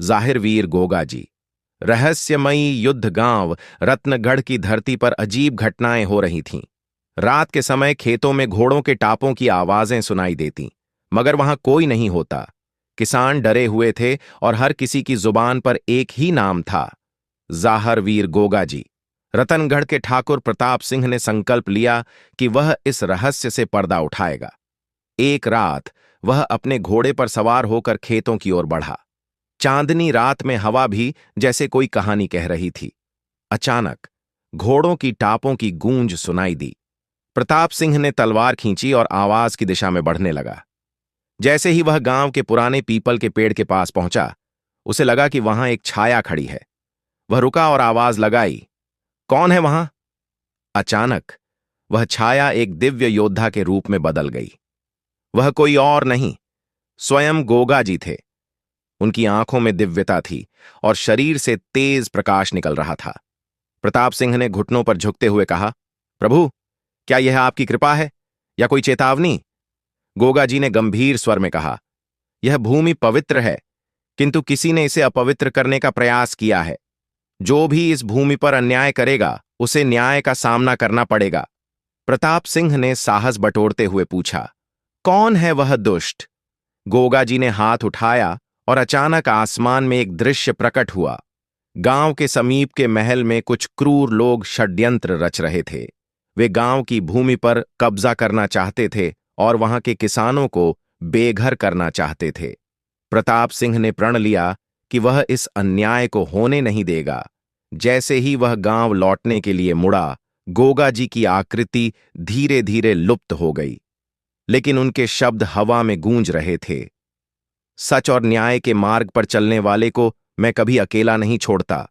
जाहिरवीर गोगाजी। रहस्यमयी युद्ध गांव रत्नगढ़ की धरती पर अजीब घटनाएं हो रही थीं। रात के समय खेतों में घोड़ों के टापों की आवाजें सुनाई देती, मगर वहां कोई नहीं होता। किसान डरे हुए थे और हर किसी की जुबान पर एक ही नाम था, जाहरवीर गोगाजी। रतनगढ़ के ठाकुर प्रताप सिंह ने संकल्प लिया कि वह इस रहस्य से पर्दा उठाएगा। एक रात वह अपने घोड़े पर सवार होकर खेतों की ओर बढ़ा। चांदनी रात में हवा भी जैसे कोई कहानी कह रही थी। अचानक घोड़ों की टापों की गूंज सुनाई दी। प्रताप सिंह ने तलवार खींची और आवाज की दिशा में बढ़ने लगा। जैसे ही वह गांव के पुराने पीपल के पेड़ के पास पहुंचा, उसे लगा कि वहां एक छाया खड़ी है। वह रुका और आवाज लगाई, कौन है वहां? अचानक वह छाया एक दिव्य योद्धा के रूप में बदल गई। वह कोई और नहीं, स्वयं गोगाजी थे। उनकी आंखों में दिव्यता थी और शरीर से तेज प्रकाश निकल रहा था। प्रताप सिंह ने घुटनों पर झुकते हुए कहा, प्रभु, क्या यह आपकी कृपा है या कोई चेतावनी? गोगाजी ने गंभीर स्वर में कहा, यह भूमि पवित्र है, किंतु किसी ने इसे अपवित्र करने का प्रयास किया है। जो भी इस भूमि पर अन्याय करेगा, उसे न्याय का सामना करना पड़ेगा। प्रताप सिंह ने साहस बटोरते हुए पूछा, कौन है वह दुष्ट? गोगाजी ने हाथ उठाया और अचानक आसमान में एक दृश्य प्रकट हुआ। गांव के समीप के महल में कुछ क्रूर लोग षड्यंत्र रच रहे थे। वे गांव की भूमि पर कब्जा करना चाहते थे और वहां के किसानों को बेघर करना चाहते थे। प्रताप सिंह ने प्रण लिया कि वह इस अन्याय को होने नहीं देगा। जैसे ही वह गांव लौटने के लिए मुड़ा, गोगाजी की आकृति धीरे धीरे लुप्त हो गई, लेकिन उनके शब्द हवा में गूंज रहे थे। सच और न्याय के मार्ग पर चलने वाले को मैं कभी अकेला नहीं छोड़ता।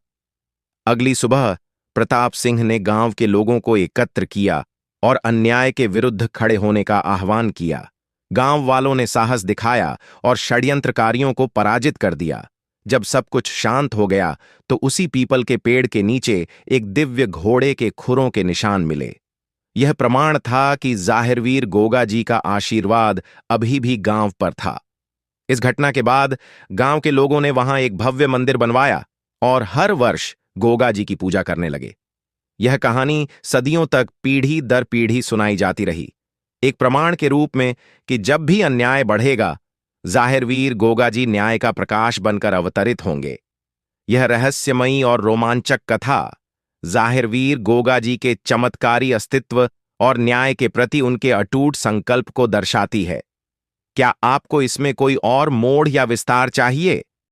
अगली सुबह प्रताप सिंह ने गांव के लोगों को एकत्र किया और अन्याय के विरुद्ध खड़े होने का आह्वान किया। गांव वालों ने साहस दिखाया और षड्यंत्रकारियों को पराजित कर दिया। जब सब कुछ शांत हो गया तो उसी पीपल के पेड़ के नीचे एक दिव्य घोड़े के खुरों के निशान मिले। यह प्रमाण था कि जाहिरवीर गोगाजी का आशीर्वाद अभी भी गांव पर था। इस घटना के बाद गांव के लोगों ने वहां एक भव्य मंदिर बनवाया और हर वर्ष गोगाजी की पूजा करने लगे। यह कहानी सदियों तक पीढ़ी दर पीढ़ी सुनाई जाती रही, एक प्रमाण के रूप में कि जब भी अन्याय बढ़ेगा, जाहिरवीर गोगाजी न्याय का प्रकाश बनकर अवतरित होंगे। यह रहस्यमयी और रोमांचक कथा जाहिरवीर गोगाजी के चमत्कारी अस्तित्व और न्याय के प्रति उनके अटूट संकल्प को दर्शाती है। क्या आपको इसमें कोई और मोड़ या विस्तार चाहिए?